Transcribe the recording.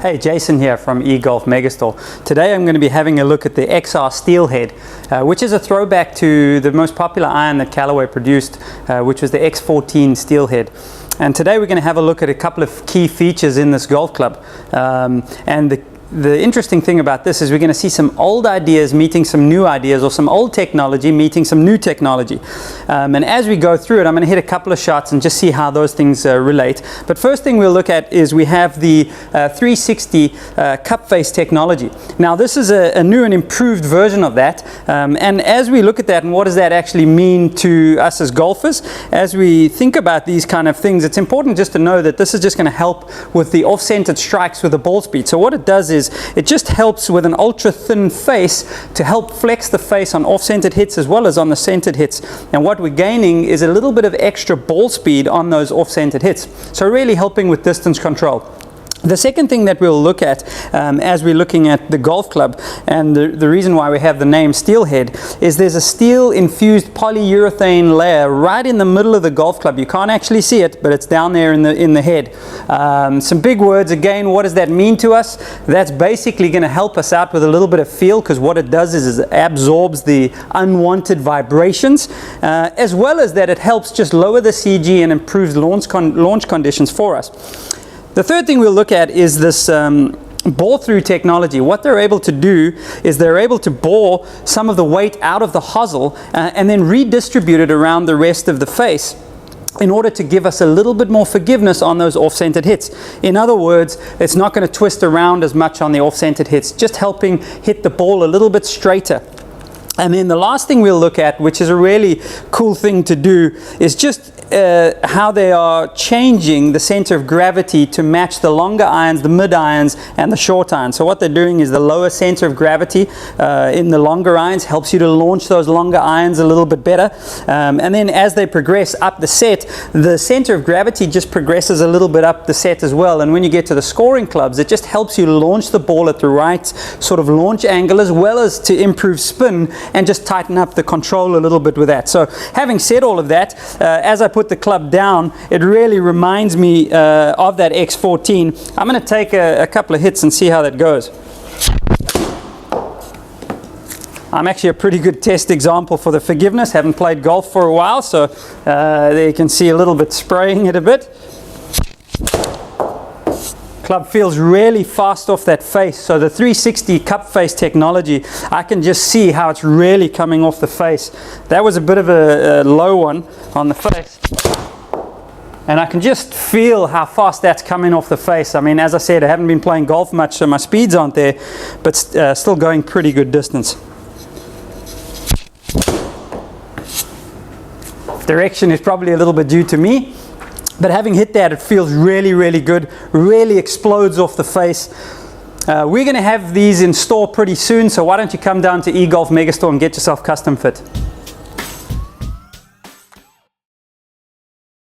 Hey, Jason here from eGolf Megastore. Today I'm going to be having a look at the XR Steelhead, which is a throwback to the most popular iron that Callaway produced, which was the X14 Steelhead. And today we're going to have a look at a couple of key features in this golf club. And the interesting thing about this is we're going to see some old ideas meeting some new ideas, or some old technology meeting some new technology. And as we go through it, I'm going to hit a couple of shots and just see how those things relate. But first thing we'll look at is we have the 360 cup face technology. Now this is a new and improved version of that. And as we look at that and what does that actually mean to us as golfers, as we think about these kind of things, it's important just to know that this is just going to help with the off-centered strikes with the ball speed. So what it does is it just helps with an ultra thin face to help flex the face on off-centered hits as well as on the centered hits. And what we're gaining is a little bit of extra ball speed on those off-centered hits. So really helping with distance control. The second thing that we'll look at as we're looking at the golf club, and the reason why we have the name Steelhead, is there's a steel infused polyurethane layer right in the middle of the golf club. You can't actually see it, but it's down there in the head. Some big words again. What does that mean to us? That's basically going to help us out with a little bit of feel, because what it does is it absorbs the unwanted vibrations, as well as that it helps just lower the CG and improves launch conditions for us. The third thing we'll look at is this bore through technology. What they're able to do is they're able to bore some of the weight out of the hosel and then redistribute it around the rest of the face in order to give us a little bit more forgiveness on those off-centered hits. In other words, it's not going to twist around as much on the off-centered hits, just helping hit the ball a little bit straighter. And then the last thing we'll look at, which is a really cool thing to do, is just how they are changing the center of gravity to match the longer irons, the mid irons, and the short irons. So what they're doing is the lower center of gravity in the longer irons helps you to launch those longer irons a little bit better. And then as they progress up the set, the center of gravity just progresses a little bit up the set as well. And when you get to the scoring clubs, it just helps you launch the ball at the right sort of launch angle, as well as to improve spin and just tighten up the control a little bit with that. So having said all of that, as I put the club down, it really reminds me of that X14. I'm going to take a couple of hits and see how that goes. I'm actually a pretty good test example for the forgiveness. Haven't played golf for a while, so there you can see a little bit spraying it a bit. Club feels really fast off that face. So the 360 cup face technology, I can just see how it's really coming off the face. That was a bit of a low one on the face, and I can just feel how fast that's coming off the face. I mean, as I said, I haven't been playing golf much, so my speeds aren't there, but still going pretty good distance. Direction is probably a little bit due to me, but having hit that, it feels really, really good, really explodes off the face. We're going to have these in store pretty soon, so why don't you come down to eGolf Megastore and get yourself custom fit.